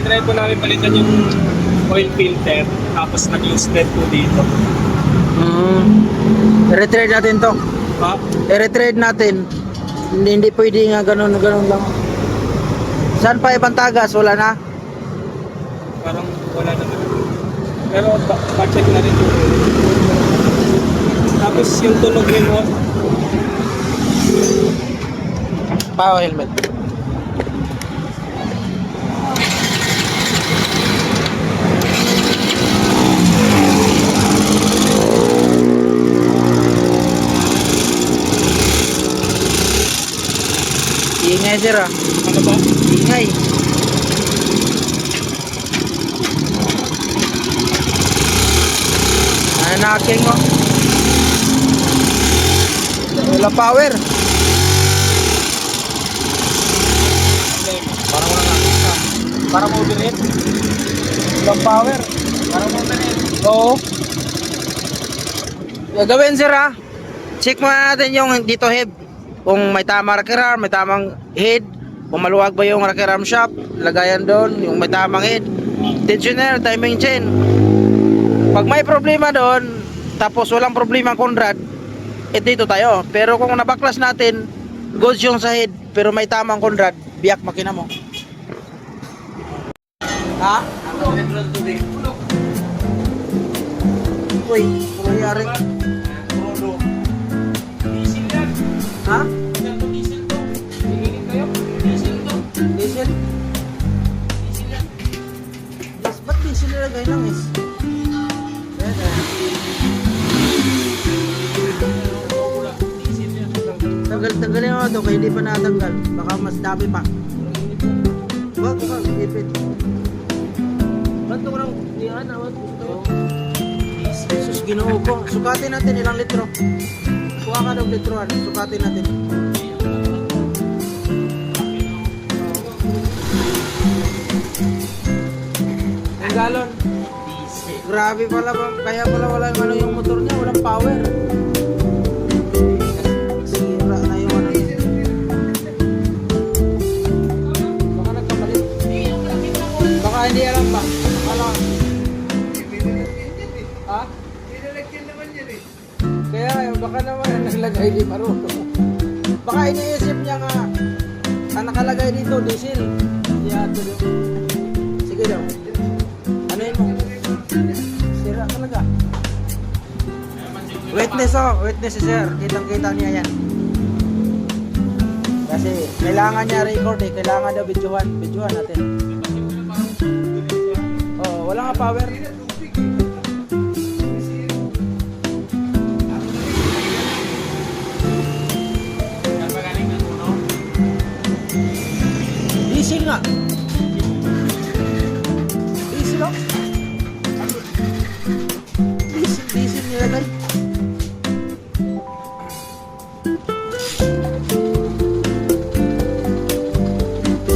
try po namin palitan yung oil filter, tapos nag-loose thread po dito. I-retrade natin to. Pa? I-retrade natin. Hindi pwede nga ganun lang. Saan pa ibang tagas? Wala na? Parang wala naman. Pero pa-check na rin po. Tapos yung tunog rin mo. Power helmet. Ingay sir ah. Ano ba? Ingay. Ano na-hacking mo? Wala power. Parang wala na. Parang overhead. Walang power. Parang overhead. Oo. Gagawin sir ha. Check muna natin yung dito head. Kung may tamang rocker arm, may tamang head. Kung maluwag ba yung rocker arm shop, lagayan doon. Yung may tamang head. Tensioner, timing chain. Pag may problema doon, tapos walang problema ang Conrad, dito tayo. Pero kung nabaklas natin, goods yung sa head, pero may tamang Conrad, biyak makina mo. Ha? Uy, ano nangyari? Diesel yan. Ha? Yan to diesel to. Hingingin kayo. Diesel to. Diesel? Diesel yan. Yes, ba't diesel nilagay lang is? Wala. Diesel yan. Tanggalin mo ito kaya hindi pa natanggal. Baka mas dami pa. Wag, ipit. Ba't ko lang niyan? Awat ko. Jesus, ginoo ko. Sukatin natin ilang litro. Kuha ka ng litroan. Sukatin natin. Ang galon. Grabe pala ba? Kaya pala wala yung ano yung motor niya. Walang power. Sira na yung ano. Baka nagkamalit. Baka hindi alam ba? Akala. Ha? Kaya baka naman ang naglagay di marunong. Baka iniisip niya nga ang nakalagay dito diesel. Yan to. Sige daw. Ano yun mo? Sira talaga. Witness oh, witness si sir. Kitang-kita niya yan. Kasi kailangan niya record eh. Kailangan daw videohan. Videohan natin. Oh, wala nga power. Diesel nga. Diesel oh. Diesel nilagay.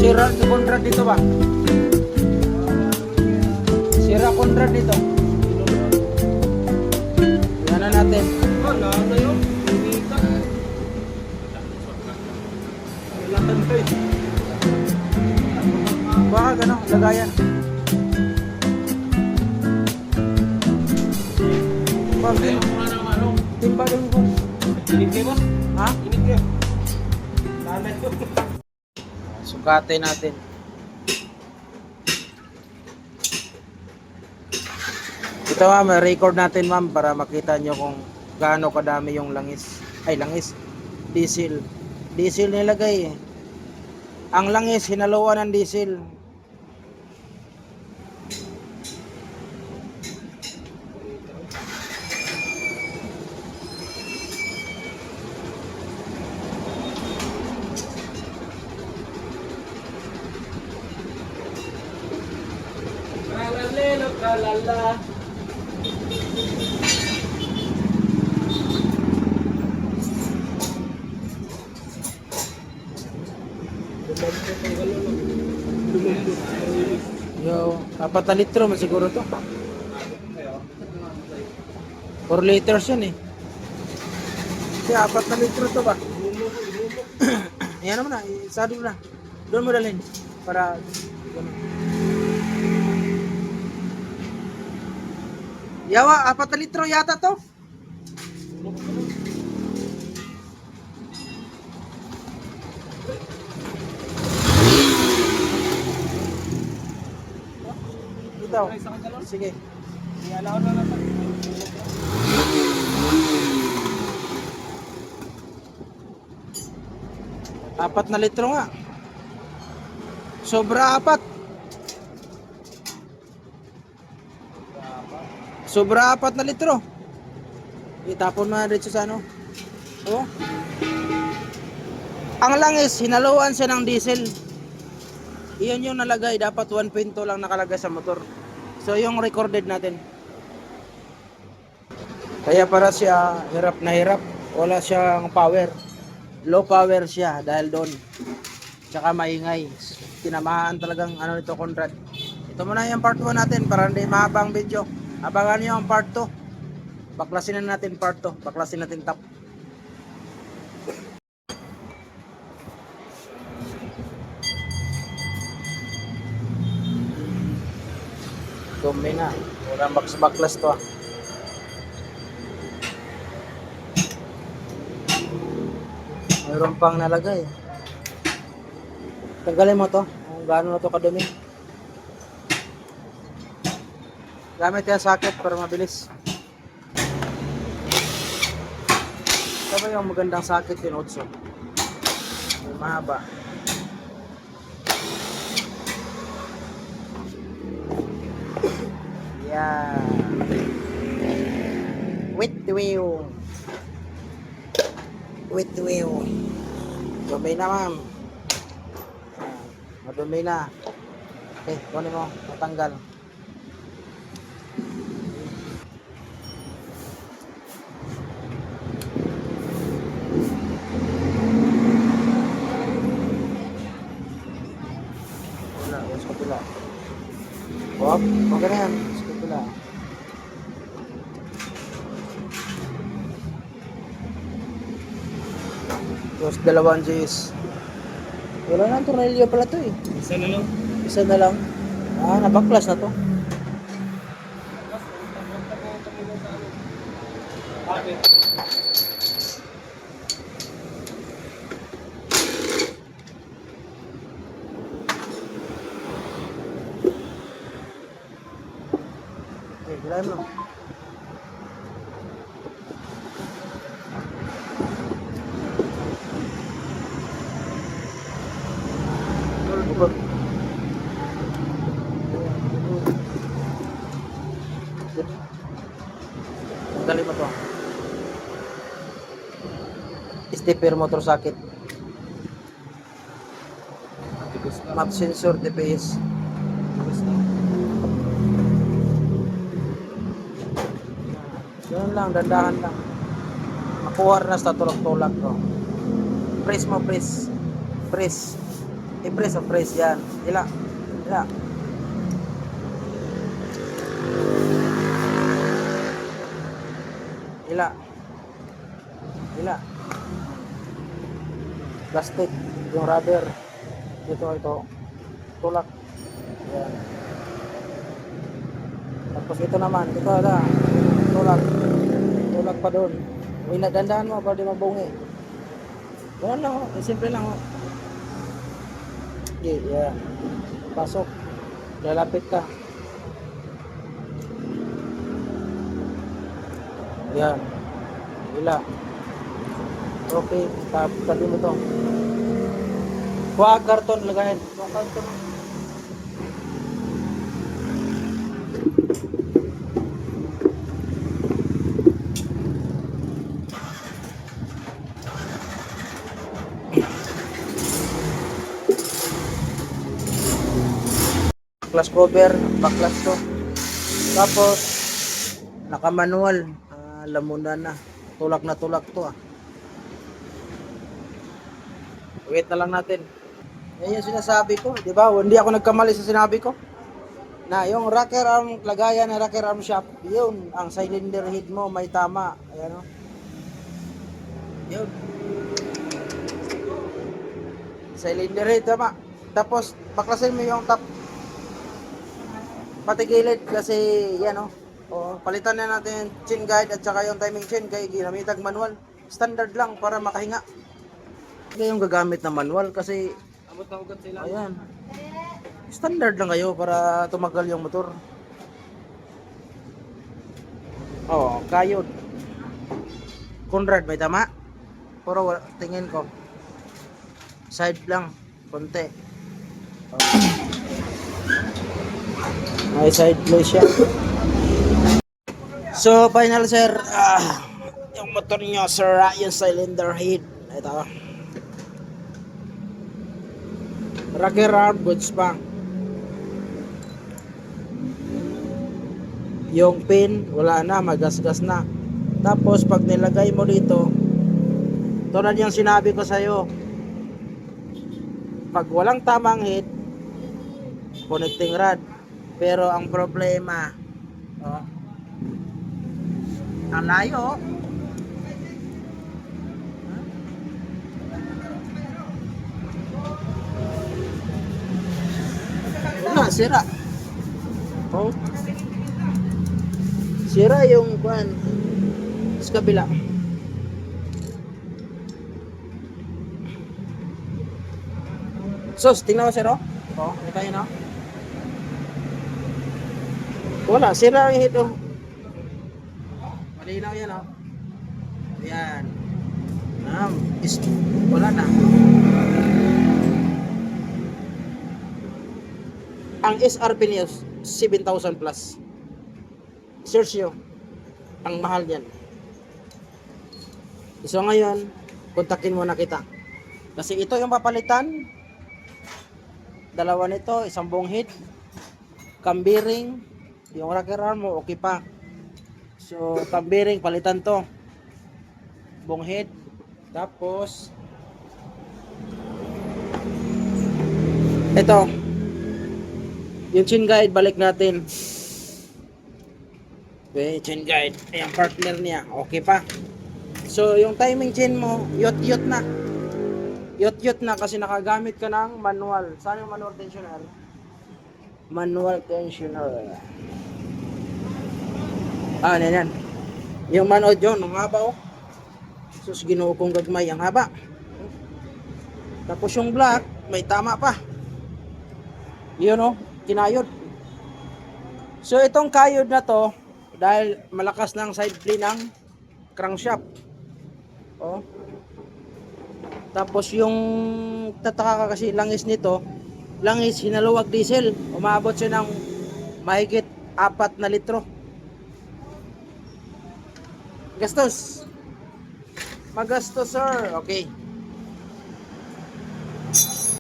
Sira si Conrad dito ba? Sira Conrad dito. Yan na natin. Wala na yun. Umita. Wala na yun. Baka gano'n, lagayan. Bakit? Timba din ko. Init kayo ba? Ha? Init kayo. Tanay ko. Sukatin natin. Ito ma'am, record natin ma'am para makita nyo kung gaano kadami yung langis. Ay, langis. Diesel. Diesel nilagay eh. Ang langis, hinaluan ng diesel. Tralalelo, tralala. Yo, 4 litro man siguro to. 4 liters yan eh. Kaya 4 litro to ba? Ayan naman na, isado na. Doon mo dalhin para ganun. Yawa, 4 litro yata to. Ito. Sige. Ialaw na lang. 4 litro nga. Sobra 4. Sobra 4 litro. Itapon mo na dito sa ano. Oh. Ang langis, hinaluan siya ng diesel. Iyon yung nalagay. Dapat 1.2 lang nakalagay sa motor. So yung recorded natin. Kaya para siya hirap na hirap. Wala siyang power. Low power siya dahil doon. Tsaka maingay. Tinamahan talagang ano nito, Conrad. Ito muna yung part 1 natin para hindi mahabang video. Abangan nyo ang part 2. Baklasin na natin part 2. Baklasin natin top. Dumi na. Walang baklas to ah. Mayroon pang nalagay. Tanggalin mo to. Kung gaano na to kadumi. Gamit yung socket para mabilis. Ito ba yung magandang socket yun, Otso? Yung mahaba. Yeah. With the wheel. With the wheel. Dumi na, ma'am. Madumi na. Okay, kunin mo. Matanggal. Wala, sa kapila. Wap, okay na yan. Sa kapila. Tapos dalawang Gs. Wala na, tornilyo pala to eh. Isa na lang. Isa na lang. Ah, nabaklas na to. Bakit? Okay, hilahin mo. Ubod. Tanggalin mo to. Stepper motor socket. Tipis na. Map sensor TPS. Tipis na. Ganun lang, dandahan lang. Makuha na sa tulak-tulak ko. Press mo, press. Press. I-press o press yan. Ila. Ila. Ila. Ila. Plastic. Yung rubber. Ito. Tulak. Yan. Tapos ito naman. Ito ada. Tulak. Tulak pa doon. Dandahan mo para di mabungi. Ganun lang oh. Simple lang oh. Okay, yeah. Pasok. Lalapit ka. Yan. Ila. Okay. Tabi mo to. Kuha karton lagayin. Kuha karton. Baklas cover, baklas to. Tapos naka-manual, lamunan na. Tulak na tulak to ah. Wait na lang natin. Yan yung sinasabi ko, di ba? Hindi ako nagkamali sa sinabi ko. Na yung rocker arm, lagayan ng rocker arm shop, yun, ang cylinder head mo may tama. Ayan o. Yun. Cylinder head, tama. Tapos, baklasin mo yung top. Pati gilid kasi, yan o. O, palitan na natin yung chain guide at saka yung timing chain kay ginamitag manual. Standard lang para makahinga. Hindi yung gagamit na manual kasi Abot na ugat sila. ayan. Standard lang kayo para tumagal yung motor. Oh, kayod. Conrad, may tama? Pero tingin ko. Side lang, konti. May side play siya. So, final sir, yung motor niyo, sir, yung cylinder head. Ito. Rocker arm, goods pa. Yung pin, wala na, magasgas na. Tapos, pag nilagay mo dito, tulad yung sinabi ko sa'yo, pag walang tamang head, connecting rod. Pero ang problema, oh, ang layo. Wala, sira. Oh. Sira yung kwan sa kabila. Sos, tingnan mo sir, oh. Oh, kita yun, oh. Wala, sira yung hito. Malinaw yan, oh. Ayan. Wala na. Ang SRP niya, 7,000 plus. Search nyo. Ang mahal yan. So ngayon, kontakin mo na kita. Kasi ito yung papalitan. Dalawa nito, isang buong head. Cambearing. Yung rocker arm mo, okay pa. So, cambearing, palitan to. Buong head. Tapos, ito. Yung chain guide, balik natin. Okay, chain guide. Ayan, partner niya. Okay pa. So, yung timing chain mo, yot-yot na. Yot-yot na kasi nakagamit ka ng manual. Saan yung manual tensioner? Manual tensioner. Yan. Yung manual dyan, ang haba, oh. Sus, ginoo kong gagmay, ang haba. Tapos yung black, may tama pa. Yun, oh, kinayod. So, itong kayod na to, dahil malakas ng side play ng crankshaft. Oh. Tapos yung tataka ka kasi langis nito, langis hinaluwag diesel. Umabot siya ng mahigit 4 na litro. Gastos. Magastos, sir. Okay.